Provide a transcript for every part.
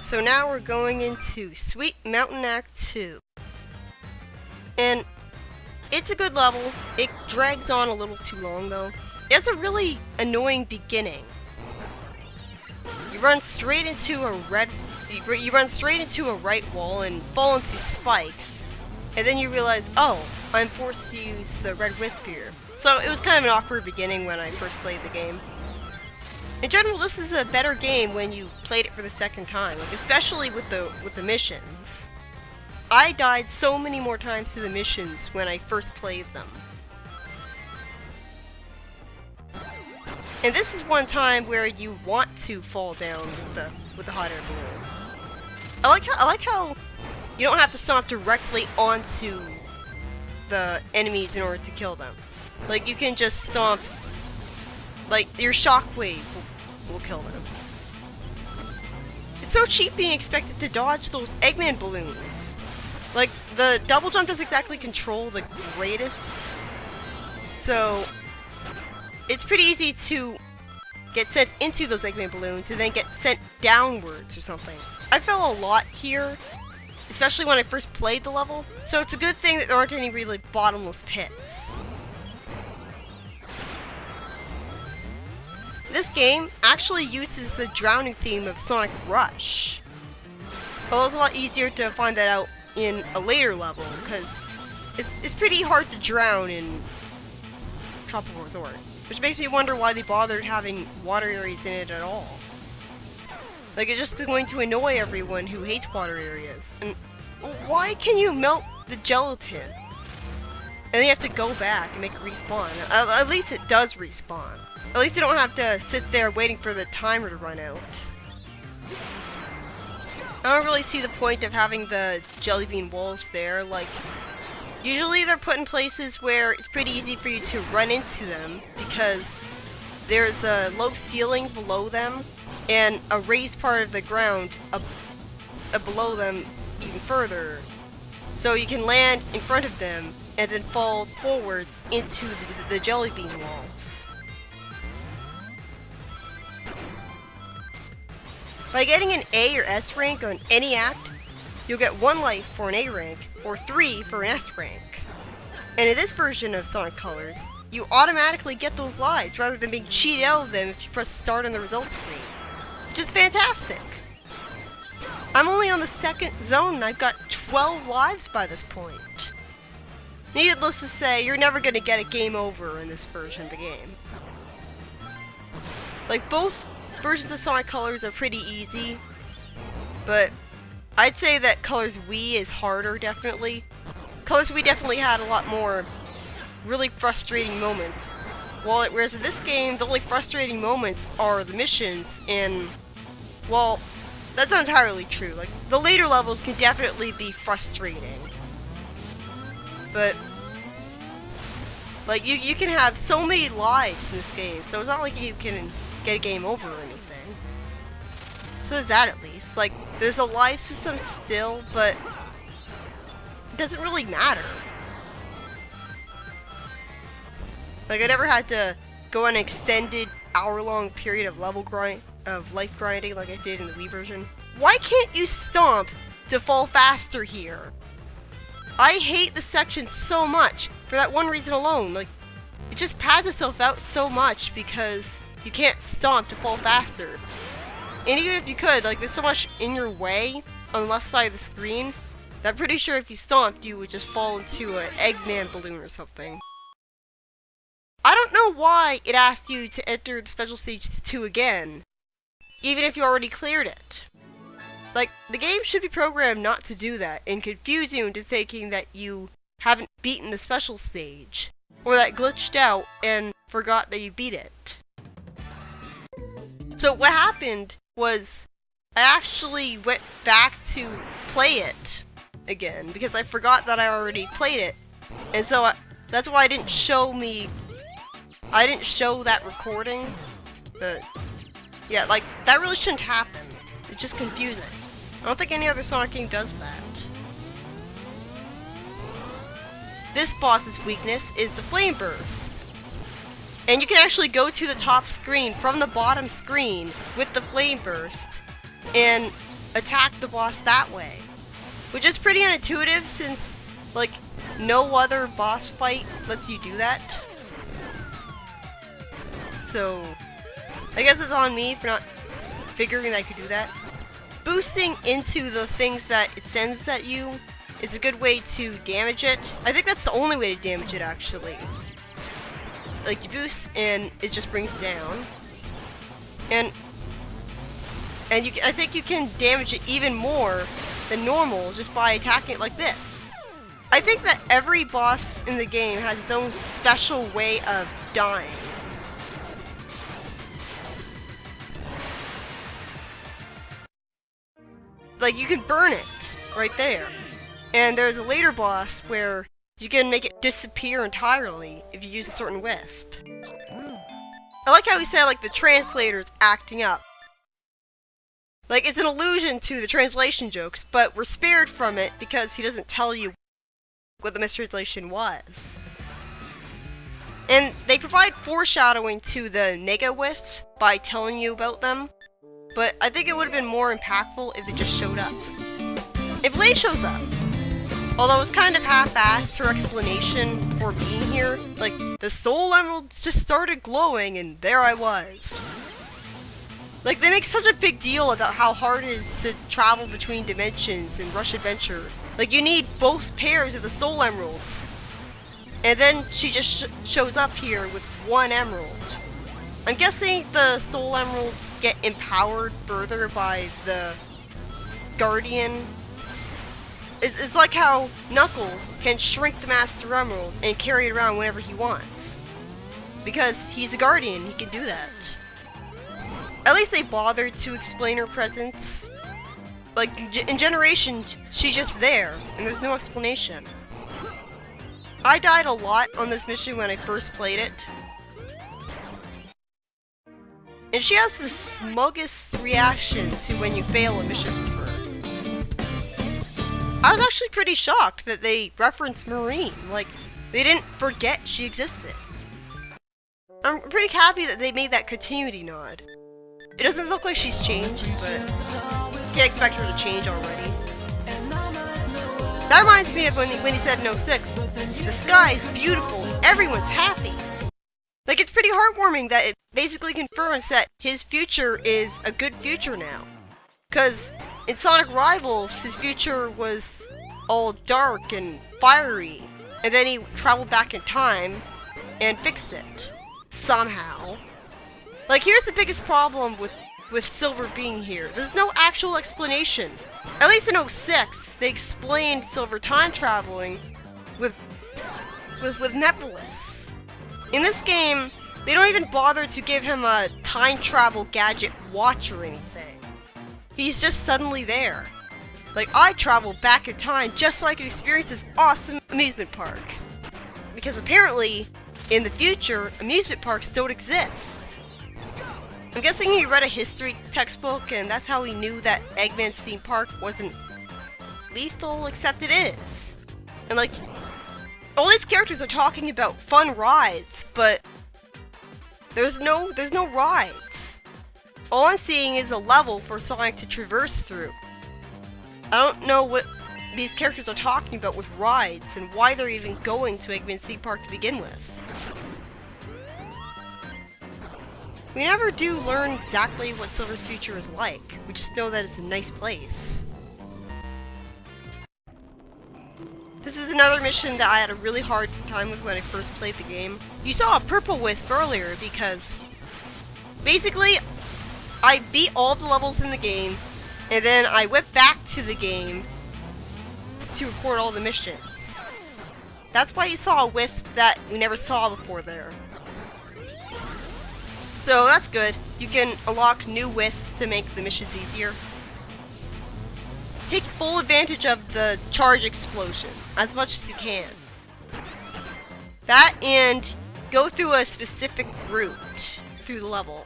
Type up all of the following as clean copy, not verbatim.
So now we're going into Sweet Mountain Act 2. And it's a good level. It drags on a little too long though. It has a really annoying beginning. You run straight into a right wall and fall into spikes. And then you realize, oh, I'm forced to use the red wisp here. So it was kind of an awkward beginning when I first played the game. In general, this is a better game when you played it for the second time, like especially with the missions. I died so many more times to the missions when I first played them. And this is one time where you want to fall down with the hot air balloon. I like how you don't have to stomp directly onto the enemies in order to kill them. Like you can just stomp, like your shockwave will kill them. It's so cheap being expected to dodge those Eggman balloons. Like the double jump doesn't exactly control the greatest, so it's pretty easy to get sent into those Eggman balloons and then get sent downwards or something. I fell a lot here, especially when I first played the level, so it's a good thing that there aren't any really bottomless pits. This game actually uses the drowning theme of Sonic Rush. Although it's a lot easier to find that out in a later level, because it's pretty hard to drown in Tropical Resort. Which makes me wonder why they bothered having water areas in it at all. Like, it's just going to annoy everyone who hates water areas. And why can you melt the gelatin? And then you have to go back and make it respawn. At least it does respawn. At least you don't have to sit there waiting for the timer to run out. I don't really see the point of having the jelly bean walls there. Like, usually they're put in places where it's pretty easy for you to run into them because there's a low ceiling below them and a raised part of the ground below them even further. So you can land in front of them and then fall forwards into the jelly bean walls. By getting an A or S rank on any act, you'll get 1 life for an A rank, or 3 for an S rank. And in this version of Sonic Colors, you automatically get those lives rather than being cheated out of them if you press start on the results screen. Which is fantastic! I'm only on the second zone and I've got 12 lives by this point. Needless to say, you're never going to get a game over in this version of the game. Like, both versions of Sonic Colors are pretty easy, but I'd say that Colors Wii is harder, definitely. Colors Wii definitely had a lot more really frustrating moments. Whereas in this game, the only frustrating moments are the missions, and, well, that's not entirely true. Like, the later levels can definitely be frustrating. But, like, you can have so many lives in this game, so it's not like you can get a game over or anything. So is that at least. Like, there's a life system still, but it doesn't really matter. Like, I never had to go on an extended hour-long period of life grinding like I did in the Wii version. Why can't you stomp to fall faster here? I hate this section so much for that one reason alone. Like, it just pads itself out so much because you can't stomp to fall faster. And even if you could, like, there's so much in your way on the left side of the screen that I'm pretty sure if you stomped, you would just fall into an Eggman balloon or something. I don't know why it asked you to enter the Special Stage 2 again, even if you already cleared it. Like, the game should be programmed not to do that and confuse you into thinking that you haven't beaten the Special Stage, or that glitched out and forgot that you beat it. So what happened was I actually went back to play it again because I forgot that I already played it, and so that's why I didn't show that recording. But yeah, like, that really shouldn't happen. It's just confusing. I don't think any other Sonic game does that. This boss's weakness is the Flame Burst. And you can actually go to the top screen from the bottom screen with the Flame Burst and attack the boss that way. Which is pretty unintuitive since, like, no other boss fight lets you do that. So, I guess it's on me for not figuring that I could do that. Boosting into the things that it sends at you is a good way to damage it. I think that's the only way to damage it, actually. Like, you boost and it just brings it down. And I think you can damage it even more than normal just by attacking it like this. I think that every boss in the game has its own special way of dying. Like, you can burn it right there. And there's a later boss where you can make it disappear entirely if you use a certain wisp. I like how he said, like, the translator's acting up. Like, it's an allusion to the translation jokes, but we're spared from it because he doesn't tell you what the mistranslation was. And they provide foreshadowing to the Nega Wisps by telling you about them, but I think it would have been more impactful if they just showed up. If Lei shows up, although it's kind of half-assed her explanation for being here, like, the soul emeralds just started glowing and there I was. Like, they make such a big deal about how hard it is to travel between dimensions in Rush Adventure. Like, you need both pairs of the soul emeralds. And then she just shows up here with one emerald. I'm guessing the soul emeralds get empowered further by the Guardian. It's like how Knuckles can shrink the Master Emerald and carry it around whenever he wants. Because he's a Guardian, he can do that. At least they bothered to explain her presence. Like, in Generation, she's just there, and there's no explanation. I died a lot on this mission when I first played it. And she has the smuggest reaction to when you fail a mission from her. I was actually pretty shocked that they referenced Marine. Like, they didn't forget she existed. I'm pretty happy that they made that continuity nod. It doesn't look like she's changed, but can't expect her to change already. That reminds me of when he said in 06, the sky is beautiful, everyone's happy. Like, it's pretty heartwarming that it basically confirms that his future is a good future now. Because in Sonic Rivals, his future was all dark and fiery, and then he traveled back in time and fixed it. Somehow. Like, here's the biggest problem with Silver being here. There's no actual explanation. At least in 06, they explained Silver time traveling with Nepolis. In this game, they don't even bother to give him a time travel gadget watch or anything. He's just suddenly there. Like, I traveled back in time just so I could experience this awesome amusement park. Because apparently, in the future, amusement parks don't exist. I'm guessing he read a history textbook and that's how he knew that Eggman's theme park wasn't lethal, except it is. And like, all these characters are talking about fun rides, but there's no rides. All I'm seeing is a level for Sonic to traverse through. I don't know what these characters are talking about with rides and why they're even going to Eggman's theme park to begin with. We never do learn exactly what Silver's future is like. We just know that it's a nice place. This is another mission that I had a really hard time with when I first played the game. You saw a purple wisp earlier because basically I beat all of the levels in the game and then I went back to the game to record all the missions. That's why you saw a wisp that we never saw before there. So that's good. You can unlock new wisps to make the missions easier. Take full advantage of the charge explosion as much as you can. That and go through a specific route through the level.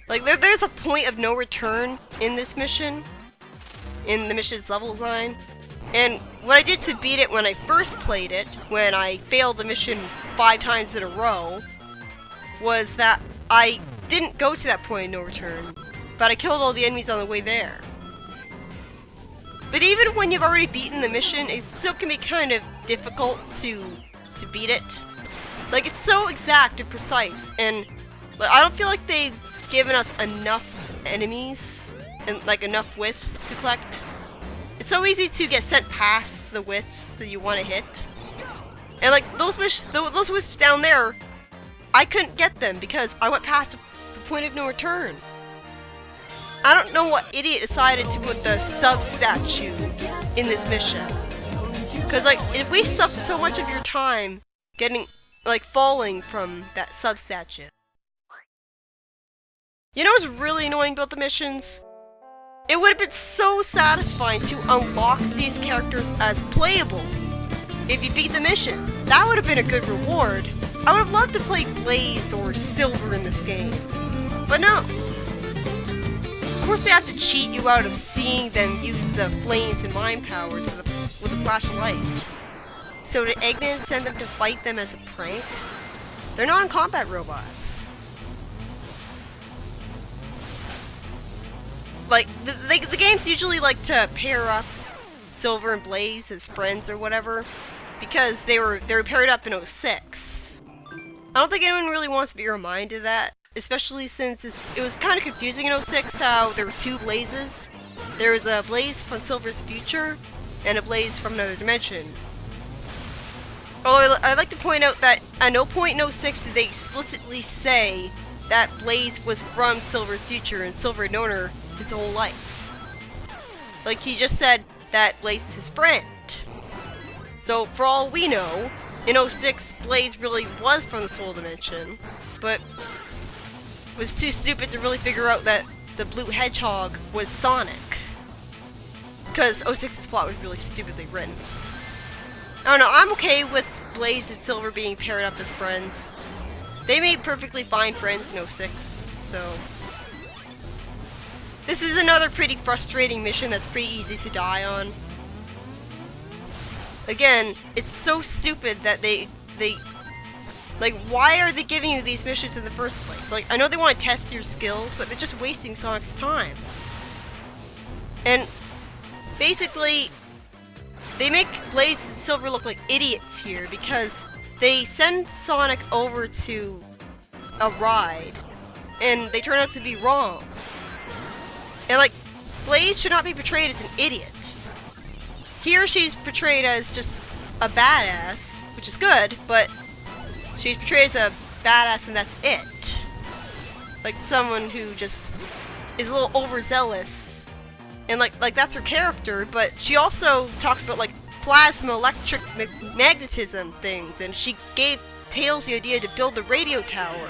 Like there's a point of no return in this mission, in the mission's level design. And what I did to beat it when I first played it, when I failed the mission 5 times in a row, was that I didn't go to that point of no return, but I killed all the enemies on the way there. But even when you've already beaten the mission, it still can be kind of difficult to beat it. Like, it's so exact and precise, and like, I don't feel like they've given us enough enemies and like enough wisps to collect. It's so easy to get sent past the wisps that you want to hit. And like those wisps down there, I couldn't get them because I went past the point of no return. I don't know what idiot decided to put the sub-statue in this mission. Because like, it wastes up so much of your time getting, like, falling from that sub-statue. You know what's really annoying about the missions? It would have been so satisfying to unlock these characters as playable if you beat the missions. That would have been a good reward. I would have loved to play Blaze or Silver in this game. But no. Of course they have to cheat you out of seeing them use the flames and mind powers with a flash of light. So did Eggman send them to fight them as a prank? They're non-combat robots. Like, the games usually like to pair up Silver and Blaze as friends or whatever, because they were paired up in 06. I don't think anyone really wants to be reminded of that, especially since it was kind of confusing in 06 how there were two Blazes. There was a Blaze from Silver's future, and a Blaze from another dimension. Oh, I'd like to point out that at no point in 06 did they explicitly say that Blaze was from Silver's future and Silver had known her his whole life. Like, he just said that Blaze is his friend. So, for all we know, in 06, Blaze really was from the Soul Dimension, but was too stupid to really figure out that the blue hedgehog was Sonic. Because 06's plot was really stupidly written. I don't know, I'm okay with Blaze and Silver being paired up as friends. They made perfectly fine friends in 06, so... This is another pretty frustrating mission that's pretty easy to die on. Again, it's so stupid that they like, why are they giving you these missions in the first place? Like, I know they want to test your skills, but they're just wasting Sonic's time. And basically, they make Blaze and Silver look like idiots here because they send Sonic over to a ride, and they turn out to be wrong. And like, Blaze should not be portrayed as an idiot. Here she's portrayed as just a badass, which is good, but she's portrayed as a badass and that's it. Like someone who just is a little overzealous. And like that's her character, but she also talks about like plasma electric magnetism things, and she gave Tails the idea to build the radio tower.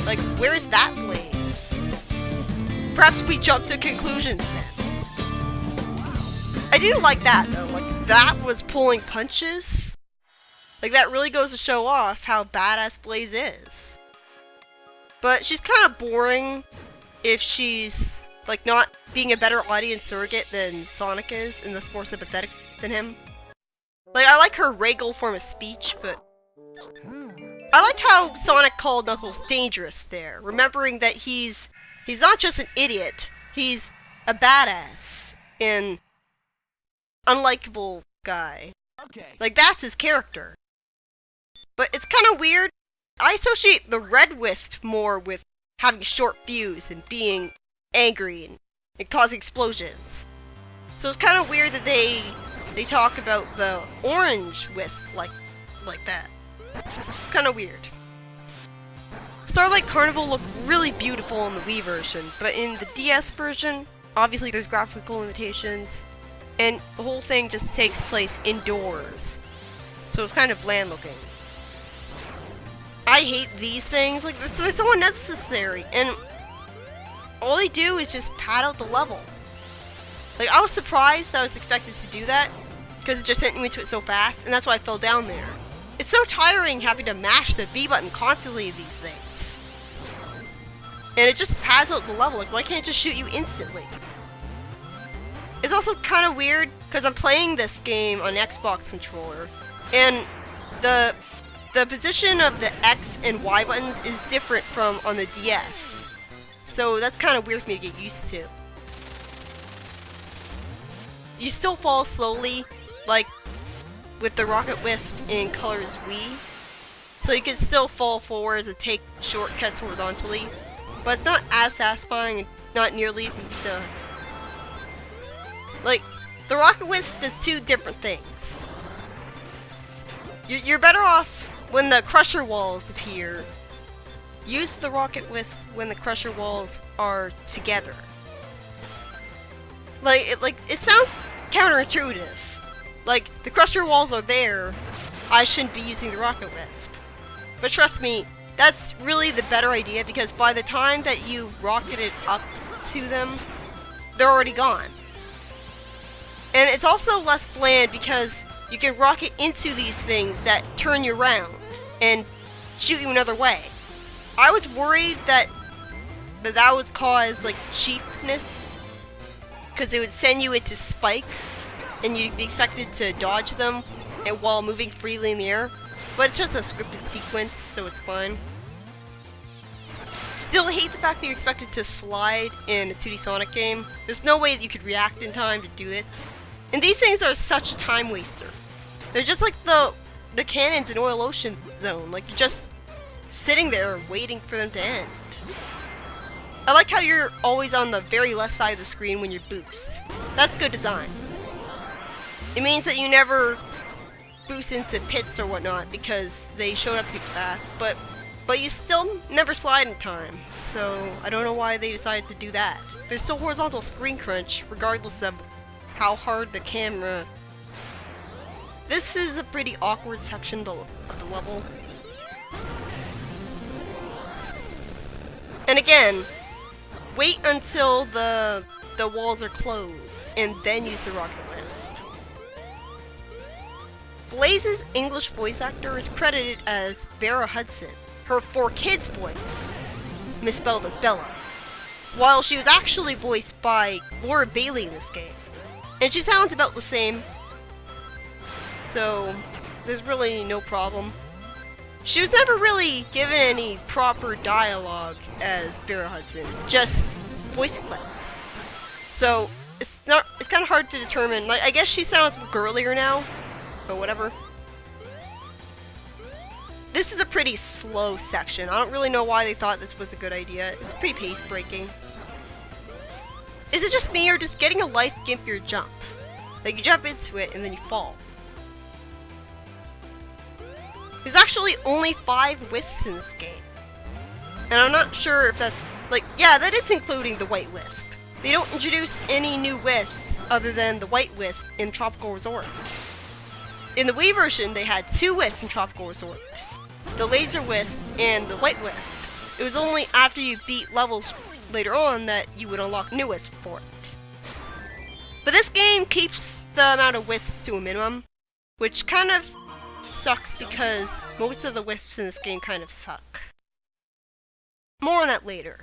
Like, where is that Blaze? Perhaps we jump to conclusions then. I do like that though, like that was pulling punches. Like that really goes to show off how badass Blaze is. But she's kind of boring if she's like not being a better audience surrogate than Sonic is and thus more sympathetic than him. Like, I like her regal form of speech, but I like how Sonic called Knuckles dangerous there, remembering that he's not just an idiot, he's a badass and unlikable guy. Okay. Like, that's his character. But it's kind of weird. I associate the Red Wisp more with having a short fuse and being angry and causing explosions. So it's kind of weird that they talk about the Orange Wisp like that. It's kind of weird. Starlight Carnival looked really beautiful in the Wii version, but in the DS version, obviously there's graphical limitations, and the whole thing just takes place indoors. So it's kind of bland looking. I hate these things, like they're so unnecessary, and all they do is just pad out the level. Like, I was surprised that I was expected to do that, because it just sent me into it so fast, and that's why I fell down there. It's so tiring having to mash the B button constantly in these things. And it just pads out the level, like why can't it just shoot you instantly? It's also kind of weird, because I'm playing this game on Xbox controller, and the position of the X and Y buttons is different from on the DS. So that's kind of weird for me to get used to. you still fall slowly, like with the Rocket Wisp in Colors Wii. So you can still fall forwards and take shortcuts horizontally, but it's not as satisfying and not nearly as easy to... Like, the Rocket Wisp does two different things. You're better off when the Crusher Walls appear. Use the Rocket Wisp when the Crusher Walls are together. Like, it sounds counterintuitive. Like, the Crusher Walls are there, I shouldn't be using the Rocket Wisp. But trust me, that's really the better idea, because by the time that you rocket it up to them, they're already gone. And it's also less bland because you can rocket into these things that turn you around and shoot you another way. I was worried that would cause like cheapness, because it would send you into spikes and you'd be expected to dodge them and while moving freely in the air. But it's just a scripted sequence, so it's fine. Still hate the fact that you're expected to slide in a 2D Sonic game. There's no way that you could react in time to do it. And these things are such a time waster. They're just like the cannons in Oil Ocean Zone. Like, you're just sitting there waiting for them to end. I like how you're always on the very left side of the screen when you boost. That's good design. It means that you never boost into pits or whatnot because they showed up too fast, but you still never slide in time, so I don't know why they decided to do that. There's still horizontal screen crunch regardless of how hard the camera... This is a pretty awkward section of the level. And again, wait until the walls are closed and then use the Rocket Wisp. Blaze's English voice actor is credited as Vera Hudson, her 4Kids voice, misspelled as Bella, while she was actually voiced by Laura Bailey in this game. And she sounds about the same, so there's really no problem. She was never really given any proper dialogue as Vera Hudson, just voice clips. So it's kind of hard to determine. Like, I guess she sounds girlier now, but whatever. This is a pretty slow section. I don't really know why they thought this was a good idea. It's pretty pace breaking. Is it just me, or does getting a life gimp your jump? Like, you jump into it and then you fall. There's actually only 5 wisps in this game. And I'm not sure if that's, like, yeah, that is including the white wisp. They don't introduce any new wisps other than the white wisp in Tropical Resort. In the Wii version, they had 2 wisps in Tropical Resort. The Laser Wisp and the White Wisp. It was only after you beat levels later on that you would unlock new wisps for it. But this game keeps the amount of wisps to a minimum, which kind of sucks because most of the wisps in this game kind of suck. More on that later.